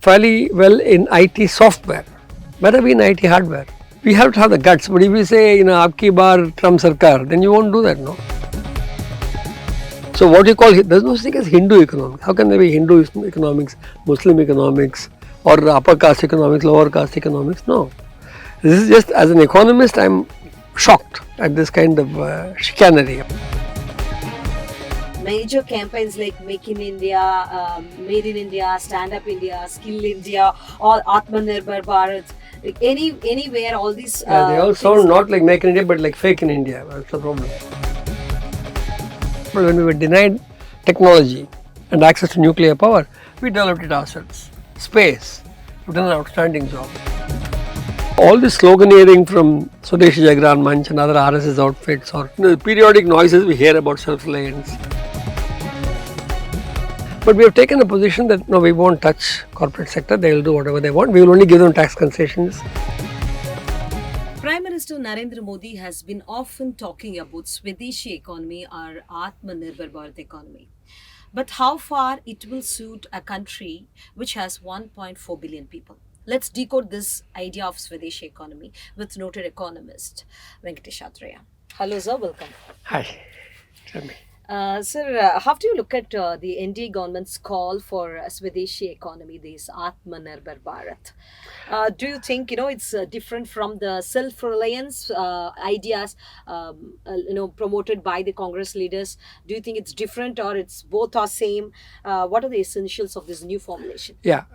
fairly well in IT software, better be in IT hardware. We have to have the guts. But if you say, Abki bar Trump Sarkar, then you won't do that, no? So what you call, there's no such thing as Hindu economics. How can there be Hindu economics, Muslim economics, or upper caste economics, lower caste economics? No. This is just, as an economist, I'm shocked at this kind of chicanery. Major campaigns like Make in India, Made in India, Stand Up India, Skill India, or Atmanirbhar Bharat, like anywhere, all these. They all sound not like Make in India, but like fake in India. That's the problem. But when we were denied technology and access to nuclear power, we developed it ourselves. Space, we've done an outstanding job. All this sloganeering from Swadeshi Jagran Manch and other RSS outfits, or the periodic noises we hear about self-reliance. But we have taken a position that no, we won't touch corporate sector. They will do whatever they want. We will only give them tax concessions. Prime Minister Narendra Modi has been often talking about Swadeshi economy or Atmanirbhar Bharat economy. But how far it will suit a country which has 1.4 billion people? Let's decode this idea of Swadeshi economy with noted economist Venkatesh Athreya. Hello, sir. Welcome. Hi. Tell me. Sir, how do you look at the NDA government's call for a Swadeshi economy, this Atmanirbhar Bharat? Do you think it's different from the self-reliance ideas promoted by the Congress leaders? Do you think it's different, or it's both are same? What are the essentials of this new formulation? Yeah,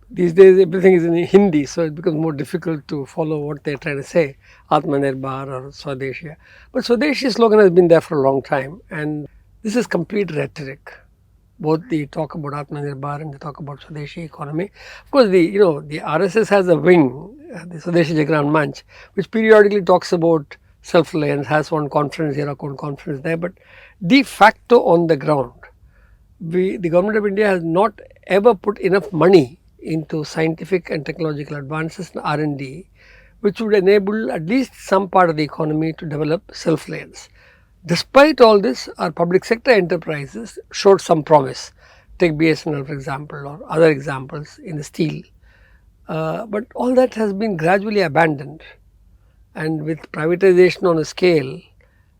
these days everything is in Hindi, so it becomes more difficult to follow what they're trying to say, Atmanirbhar or Swadeshi. But Swadeshi slogan has been there for a long time, and this is complete rhetoric. Both the talk about Atmanirbhar and the talk about Swadeshi economy. Of course, the RSS has a wing, the Swadeshi Jagran Manch, which periodically talks about self-reliance, has one conference here, one conference there, but de facto on the ground, the government of India has not ever put enough money into scientific and technological advances in R&D, which would enable at least some part of the economy to develop self-reliance. Despite all this, our public sector enterprises showed some promise. Take BSNL, for example, or other examples in the steel. But all that has been gradually abandoned. And with privatization on a scale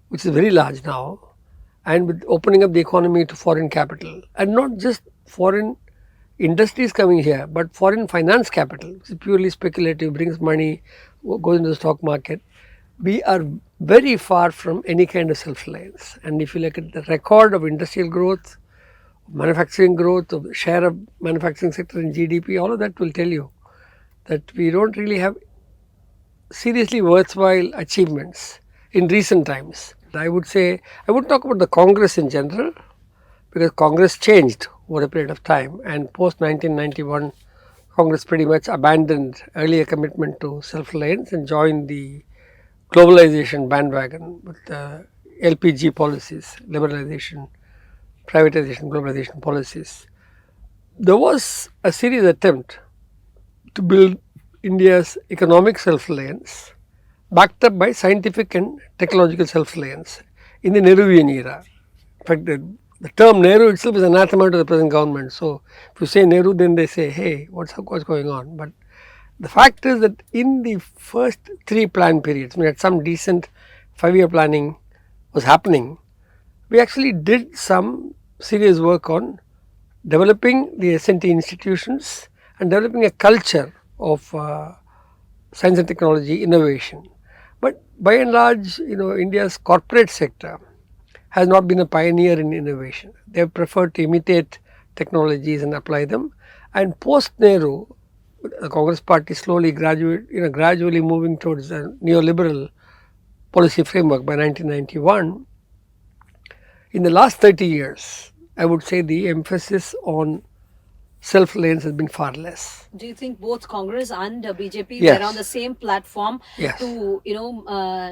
which is very large now, and with opening up the economy to foreign capital, and not just foreign industries coming here, but foreign finance capital, which is purely speculative, brings money, goes into the stock market, we are very far from any kind of self-reliance. And if you look at the record of industrial growth, manufacturing growth, of the share of manufacturing sector in GDP, all of that will tell you that we don't really have seriously worthwhile achievements in recent times. I would say, I would talk about the Congress in general, because Congress changed over a period of time, and post 1991 Congress pretty much abandoned earlier commitment to self-reliance and joined the globalization bandwagon with the LPG policies, liberalization, privatization, globalization policies. There was a serious attempt to build India's economic self-reliance backed up by scientific and technological self-reliance in the Nehruvian era. In fact, the term Nehru itself is anathema to the present government. So, if you say Nehru, then they say, hey, what's going on? But the fact is that in the first 3 plan periods, we had some decent 5-year planning was happening. We actually did some serious work on developing the S&T institutions and developing a culture of science and technology innovation. But by and large, India's corporate sector has not been a pioneer in innovation. They have preferred to imitate technologies and apply them. And post Nehru, the Congress party slowly gradually moving towards a neoliberal policy framework by 1991. In the last 30 years, I would say the emphasis on self-reliance has been far less. Do you think both Congress and BJP Yes. were on the same platform Yes. to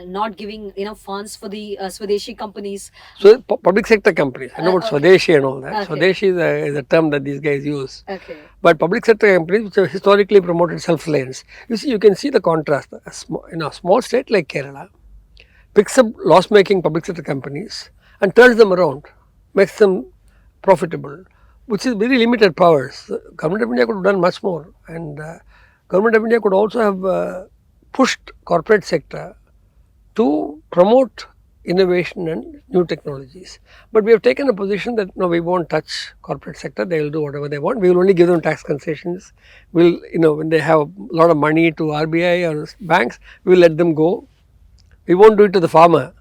not giving enough funds for the Swadeshi companies? So public sector companies, I know about Okay. Swadeshi and all that. Okay. Swadeshi is a term that these guys use. Okay. But public sector companies which have historically promoted self-reliance, you can see the contrast. In a small state like Kerala, picks up loss-making public sector companies and turns them around, makes them profitable. which is very limited powers. Government of India could have done much more, and Government of India could also have pushed corporate sector to promote innovation and new technologies. But we have taken a position that no, we won't touch corporate sector. They will do whatever they want. We will only give them tax concessions. We'll, when they have a lot of money to RBI or banks, we will let them go. We won't do it to the farmer,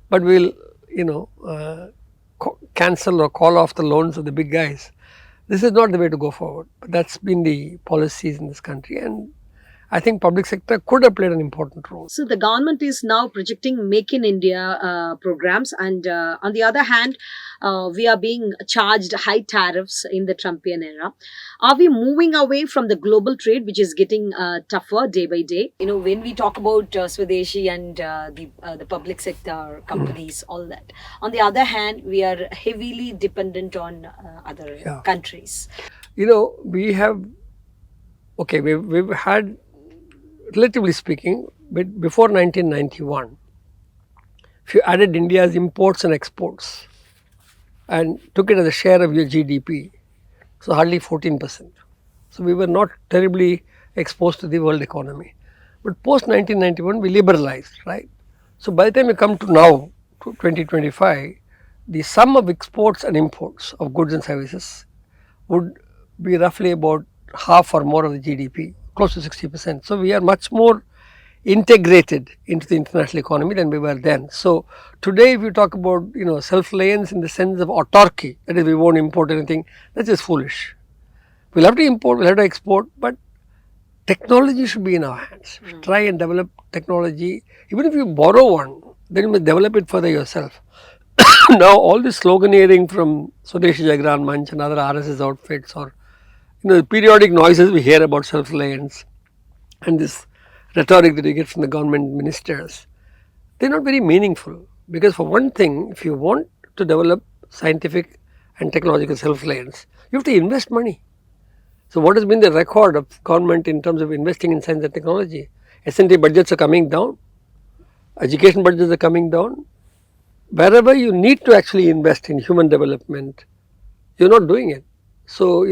but we'll, cancel or call off the loans of the big guys. This is not the way to go forward. But that's been the policies in this country, and I think public sector could have played an important role. So the government is now projecting Make in India programs, and on the other hand, we are being charged high tariffs in the Trumpian era. Are we moving away from the global trade, which is getting tougher day by day? When we talk about Swadeshi and the public sector companies, all that. On the other hand, we are heavily dependent on other countries. We have, we've had, relatively speaking, before 1991, if you added India's imports and exports and took it as a share of your GDP, so hardly 14%. So we were not terribly exposed to the world economy. But post 1991, we liberalized, right? So by the time we come to now, to 2025, the sum of exports and imports of goods and services would be roughly about half or more of the GDP, close to 60%. So we are much more integrated into the international economy than we were then. So today, if you talk about self-reliance in the sense of autarky, that is, we won't import anything, that's just foolish. We'll have to import, we'll have to export, but technology should be in our hands. Try and develop technology. Even if you borrow one, then you must develop it further yourself. Now, all this sloganeering from Swadeshi Jagran Manch and other RSS outfits, or the periodic noises we hear about self-reliance and this rhetoric that we get from the government ministers, they're not very meaningful. Because for one thing, if you want to develop scientific and technological self-reliance, you have to invest money. So what has been the record of government in terms of investing in science and technology? S&T budgets are coming down, education budgets are coming down. Wherever you need to actually invest in human development, you're not doing it. So,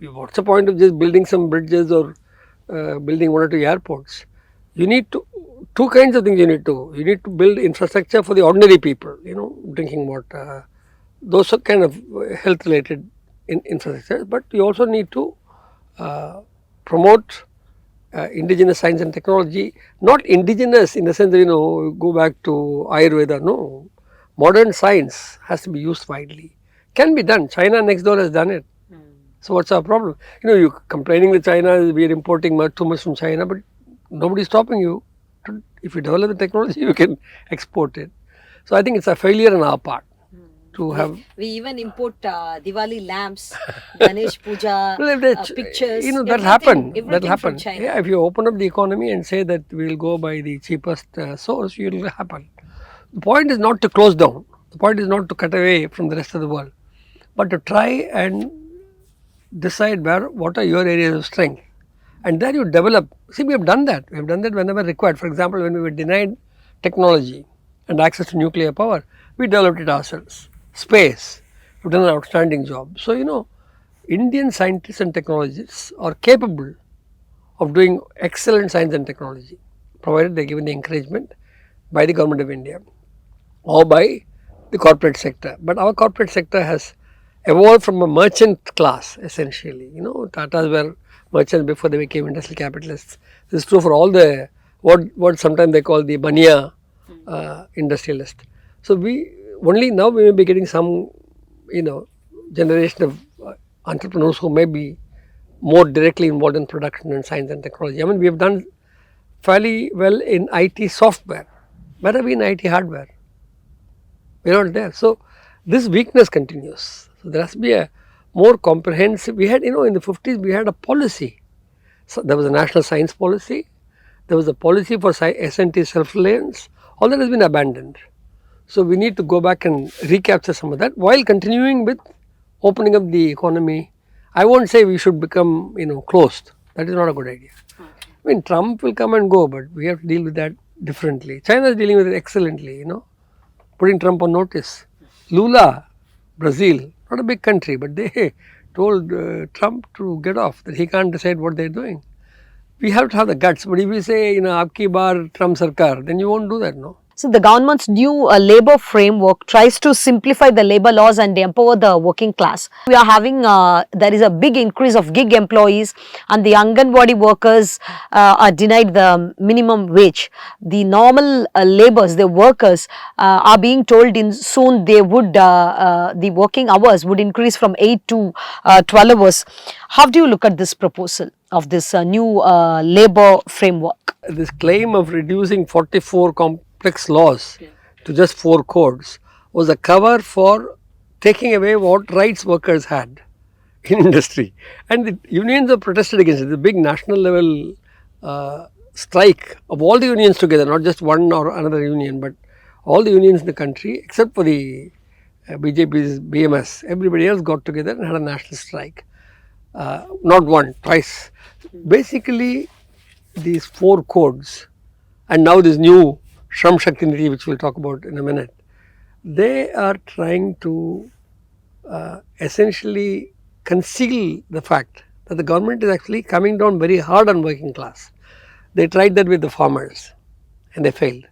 what's the point of just building some bridges or building one or two airports? You need to, two kinds of things you need to. You need to build infrastructure for the ordinary people, drinking water, those are kind of health related infrastructure, but you also need to promote indigenous science and technology, not indigenous in the sense that, go back to Ayurveda, no. Modern science has to be used widely. Can be done. China next door has done it. So what's our problem? You're complaining that China, we are importing too much from China, but nobody is stopping you. If you develop the technology, you can export it. So I think it's a failure on our part to have. We even import Diwali lamps, Ganesh Puja pictures. That happen. That happen. Yeah, if you open up the economy and say that we will go by the cheapest source, it will happen. The point is not to close down. The point is not to cut away from the rest of the world, but to try and decide what are your areas of strength, and there you develop. See, we have done that. We have done that whenever required. For example, when we were denied technology and access to nuclear power, we developed it ourselves. Space, we've done an outstanding job. So, Indian scientists and technologists are capable of doing excellent science and technology, provided they are given the encouragement by the government of India or by the corporate sector. But our corporate sector has evolved from a merchant class, essentially. Tatas were merchants before they became industrial capitalists. This is true for all the what sometimes they call the Bania industrialist. So we now may be getting some generation of entrepreneurs who may be more directly involved in production and science and technology. I mean, we have done fairly well in IT software. Where are we in IT hardware? We are not there. So this weakness continues. So there has to be a more comprehensive. We had, in the 50s, we had a policy. So there was a national science policy. There was a policy for S&T self-reliance. All that has been abandoned. So we need to go back and recapture some of that while continuing with opening up the economy. I won't say we should become, closed. That is not a good idea. Okay. I mean, Trump will come and go, but we have to deal with that differently. China is dealing with it excellently, putting Trump on notice. Lula, Brazil, not a big country, but they told Trump to get off, that he can't decide what they're doing. We have to have the guts, but if you say, Aapki bar Trump Sarkar, then you won't do that, no? So the government's new labor framework tries to simplify the labor laws and empower the working class. We are having, there is a big increase of gig employees, and the Anganwadi workers are denied the minimum wage. The normal laborers, the workers are being told in soon they would, the working hours would increase from 8 to 12 hours. How do you look at this proposal of this new labor framework? This claim of reducing 44 complex laws to just 4 codes was a cover for taking away what rights workers had in industry. And the unions have protested against it. The big national level strike of all the unions together, not just one or another union, but all the unions in the country except for the BJP's BMS. Everybody else got together and had a national strike. Not one, twice. Basically, these 4 codes and now this new Shram Shakti Nidhi, which we will talk about in a minute, they are trying to essentially conceal the fact that the government is actually coming down very hard on working class. They tried that with the farmers and they failed.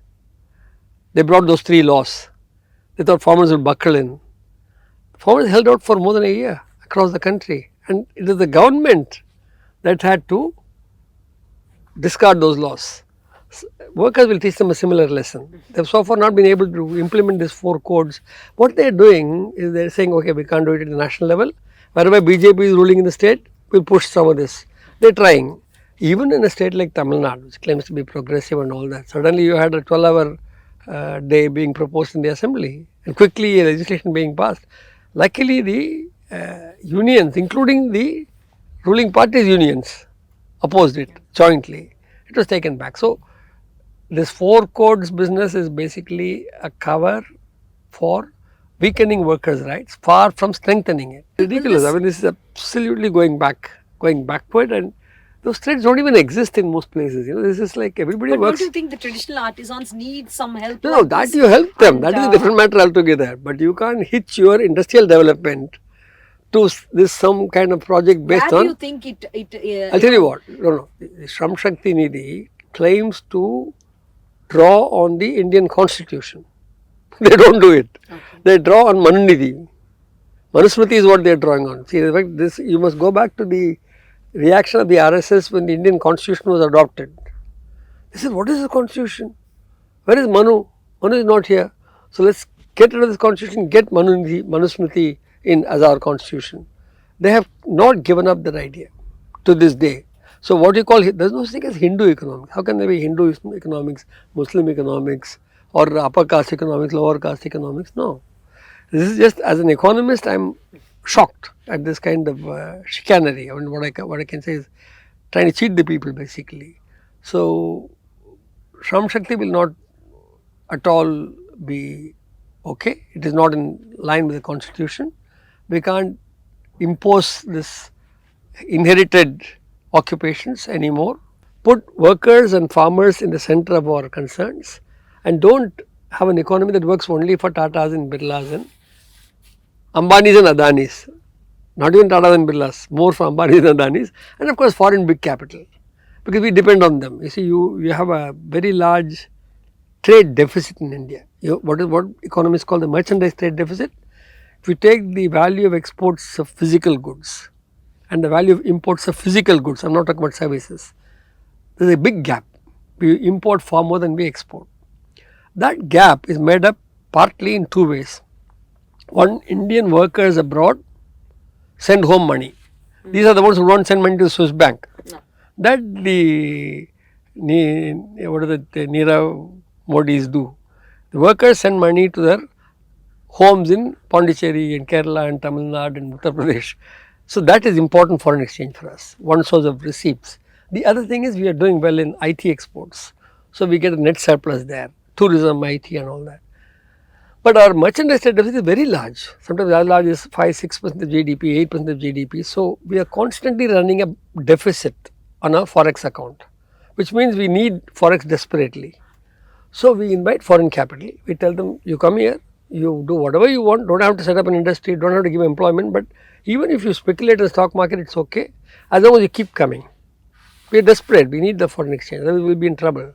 They brought those 3 laws. They thought farmers would buckle in. Farmers held out for more than a year across the country, and it is the government that had to discard those laws. Workers will teach them a similar lesson. They have so far not been able to implement these 4 codes. What they are doing is they are saying, okay, we can't do it at the national level. Wherever BJP is ruling in the state, we will push some of this. They are trying. Even in a state like Tamil Nadu, which claims to be progressive and all that, suddenly you had a 12-hour day being proposed in the assembly and quickly a legislation being passed. Luckily, the unions, including the ruling party's unions, opposed it jointly. It was taken back. So, this 4 codes business is basically a cover for weakening workers' rights, far from strengthening it. Ridiculous. I mean, this is absolutely going backward, and those threads don't even exist in most places. This is like everybody but works. Don't you think the traditional artisans need some help? No, that you help them. That is a different matter altogether. But you can't hitch your industrial development to this some kind of project based on. Where do you think I'll tell you what. No. The Shram Shakti Nidhi claims to draw on the Indian constitution. They don't do it. Okay. They draw on Manunidhi. Manusmriti is what they are drawing on. See, in fact, this you must go back to the reaction of the RSS when the Indian constitution was adopted. They said, what is the constitution? Where is Manu? Manu is not here. So let's get rid of this constitution, get Manusmriti in as our constitution. They have not given up that idea to this day. So what you call, there is no such thing as Hindu economics. How can there be Hindu economics, Muslim economics, or upper caste economics, lower caste economics? No. This is just, as an economist, I am shocked at this kind of chicanery. I mean, what I can say is trying to cheat the people basically. So Shram Shakti will not at all be okay. It is not in line with the constitution. We can't impose this inherited occupations anymore. Put workers and farmers in the center of our concerns, and don't have an economy that works only for Tatas and Birlas and Ambanis and Adanis. Not even Tatas and Birlas, more for Ambanis and Adanis, and of course foreign big capital, because we depend on them. You see, you have a very large trade deficit in India. What economists call the merchandise trade deficit. If you take the value of exports of physical goods and the value of imports of physical goods, I am not talking about services, there is a big gap. We import far more than we export. That gap is made up partly in 2 ways. One, Indian workers abroad send home money. These are the ones who don't send money to the Swiss bank. No. That the Nirav Modis do. The workers send money to their homes in Pondicherry and Kerala and Tamil Nadu and Uttar Pradesh. So that is important foreign exchange for us, one source of receipts. The other thing is we are doing well in IT exports. So we get a net surplus there, tourism, IT and all that. But our merchandise trade deficit is very large, sometimes as large as 5-6% of GDP, 8% of GDP. So we are constantly running a deficit on our forex account, which means we need forex desperately. So we invite foreign capital, we tell them, you come here, You do whatever you want, don't have to set up an industry, don't have to give employment, but even if you speculate in the stock market, it's okay, as long as you keep coming. We are desperate, we need the foreign exchange, otherwise we will be in trouble.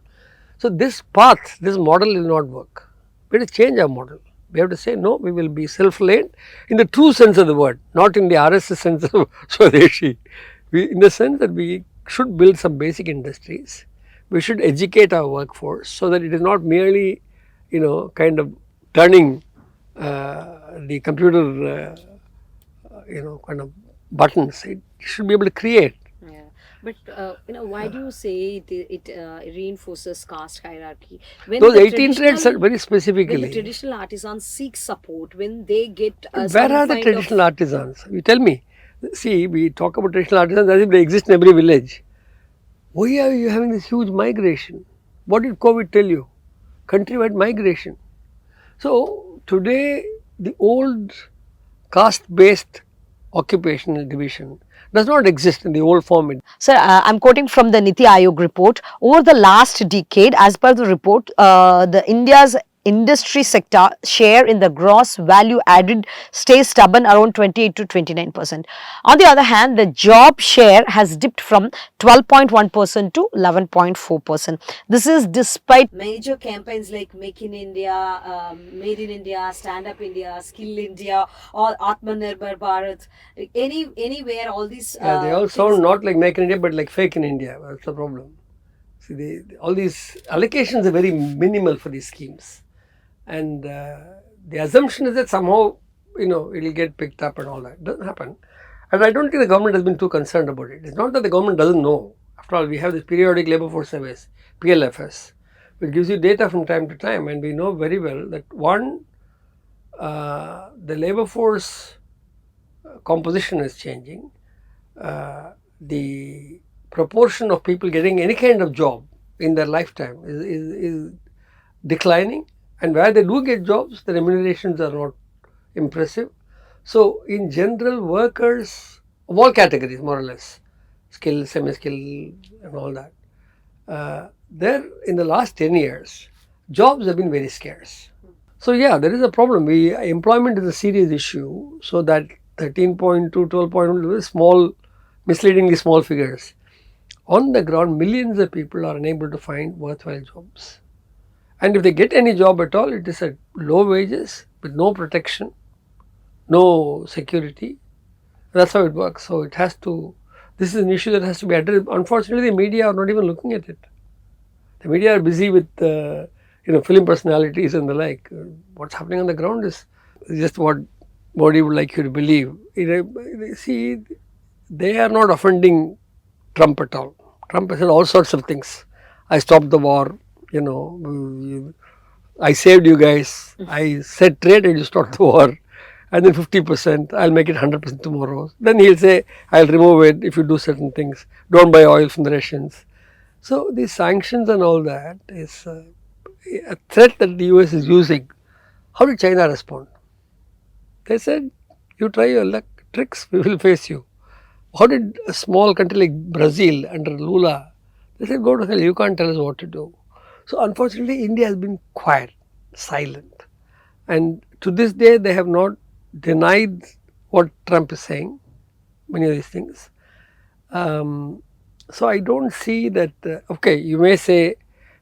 So this path, this model will not work. We have to change our model. We have to say, no, we will be self-reliant in the true sense of the word, not in the RSS sense of Swadeshi. In the sense that we should build some basic industries. We should educate our workforce so that it is not merely, kind of turning the computer, kind of buttons. It should be able to create. Yeah. But why do you say it reinforces caste hierarchy? When Those the 18 traits are very when the specifically. traditional artisans seek support, when they get Where some are the kind traditional of artisans? You tell me. See, we talk about traditional artisans as if they exist in every village. Why are you having this huge migration? What did COVID tell you? Countrywide migration. So, today the old caste-based occupational division does not exist in the old form. Sir, I'm quoting from the Niti Aayog report. Over the last decade, as per the report, the India's industry sector share in the gross value added stays stubborn around 28 to 29%. On the other hand, the job share has dipped from 12.1% to 11.4%. This is despite major campaigns like Make in India, Made in India, Stand Up India, Skill India, or Atmanirbhar Bharat. Anywhere all these They all sound not like Make in India but like fake in India. That's the problem. See, all these allocations are very minimal for these schemes. And the assumption is that somehow, it will get picked up and all that. It doesn't happen. And I don't think the government has been too concerned about it. It's not that the government doesn't know. After all, we have this periodic labor force surveys, PLFS, which gives you data from time to time. And we know very well that one, the labor force composition is changing. The proportion of people getting any kind of job in their lifetime is declining, and where they do get jobs, the remunerations are not impressive. So, in general, workers of all categories, more or less, skilled, semi-skilled, and all that, there in the last 10 years, jobs have been very scarce. So, yeah, there is a problem. Employment is a serious issue. So that 13.2, 12.1, small, misleadingly small figures. On the ground, millions of people are unable to find worthwhile jobs. And if they get any job at all, it is at low wages with no protection, no security. That's how it works. So it has to, this is an issue that has to be addressed. Unfortunately, the media are not even looking at it. The media are busy with, film personalities and the like. What's happening on the ground is just what Modi would like you to believe. See, they are not offending Trump at all. Trump has said all sorts of things. I stopped the war, I saved you guys. I said trade and you stopped the war. And then 50%, I'll make it 100% tomorrow. Then he'll say, I'll remove it if you do certain things. Don't buy oil from the Russians. So these sanctions and all that is a threat that the US is using. How did China respond? They said, you try your luck tricks, we will face you. How did a small country like Brazil under Lula, they said, go to hell, you can't tell us what to do. So unfortunately, India has been quiet, silent. And to this day, they have not denied what Trump is saying, many of these things. So I don't see that, okay, you may say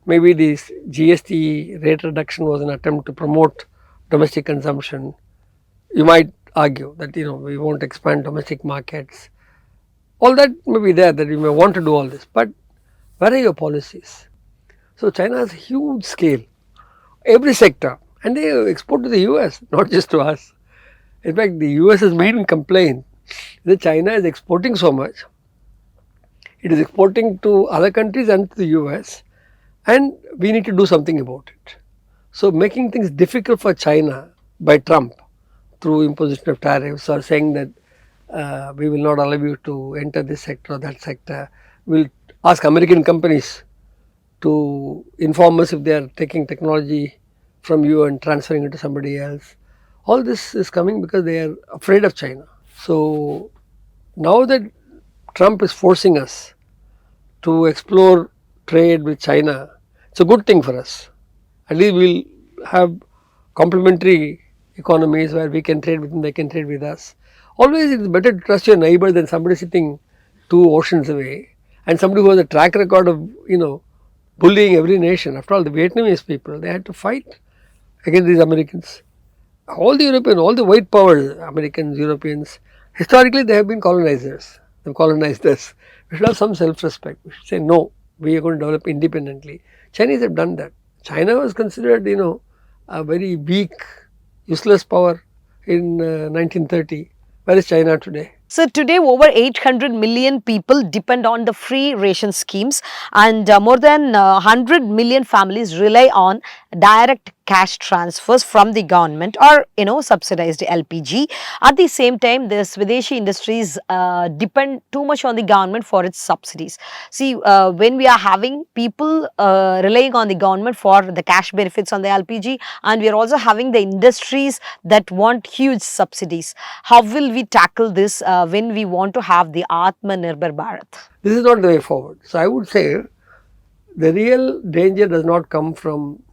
maybe this GST rate reduction was an attempt to promote domestic consumption. You might argue that, we won't expand domestic markets. All that may be there, that you may want to do all this, but where are your policies? So China has a huge scale, every sector, and they export to the US, not just to us. In fact, the US has made a complaint that China is exporting so much. It is exporting to other countries and to the US, and we need to do something about it. So making things difficult for China by Trump through imposition of tariffs or saying that we will not allow you to enter this sector or that sector. We'll ask American companies to inform us if they are taking technology from you and transferring it to somebody else. All this is coming because they are afraid of China. So now that Trump is forcing us to explore trade with China, it's a good thing for us. At least we'll have complementary economies where we can trade with them, they can trade with us. Always it is better to trust your neighbor than somebody sitting 2 oceans away and somebody who has a track record of, bullying every nation. After all, the Vietnamese people, they had to fight against these Americans. All the European, all the white powers, Americans, Europeans, historically they have been colonizers. They've colonized us. We should have some self-respect. We should say, no, we are going to develop independently. Chinese have done that. China was considered, a very weak, useless power in 1930. Where is China today? So today over 800 million people depend on the free ration schemes, and more than 100 million families rely on direct cash transfers from the government or subsidized LPG. At the same time, the Swadeshi industries depend too much on the government for its subsidies. See, when we are having people relying on the government for the cash benefits on the LPG, and we are also having the industries that want huge subsidies, how will we tackle this when we want to have the Atmanirbhar Bharat? This is not the way forward. So I would say the real danger does not come from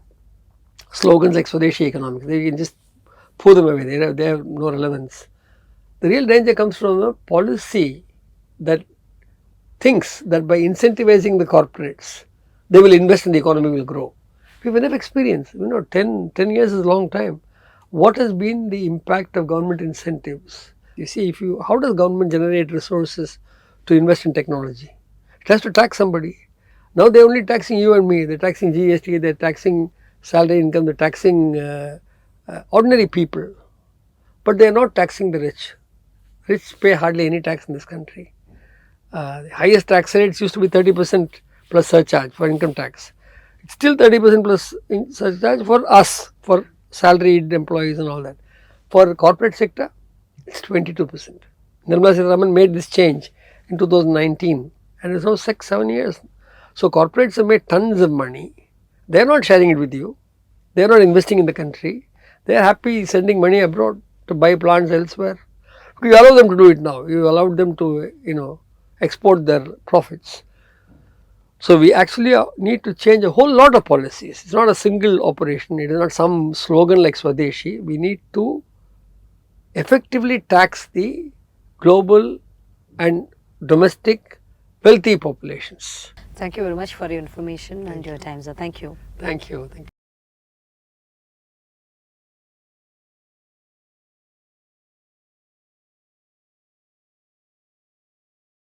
slogans like Swadeshi economics. They can just throw them away. They have no relevance. The real danger comes from a policy that thinks that by incentivizing the corporates, they will invest and the economy will grow. We have enough experience. 10 years is a long time. What has been the impact of government incentives? You see, how does government generate resources to invest in technology? It has to tax somebody. Now they are only taxing you and me. They are taxing GST, they are taxing salary income, they are taxing ordinary people. But they are not taxing the rich. Rich pay hardly any tax in this country. The highest tax rates used to be 30% plus surcharge for income tax. It's still 30% plus surcharge for us, for salaried employees and all that. For corporate sector, it's 22%. Nirmala Sitharaman made this change in 2019 and it's now 6-7 years. So corporates have made tons of money. They are not sharing it with you. They are not investing in the country. They are happy sending money abroad to buy plants elsewhere. You allow them to do it now. You allowed them to, export their profits. So we actually need to change a whole lot of policies. It's not a single operation. It is not some slogan like Swadeshi. We need to effectively tax the global and domestic wealthy populations. Thank you very much for your information and your time, sir. Thank you. Thank you.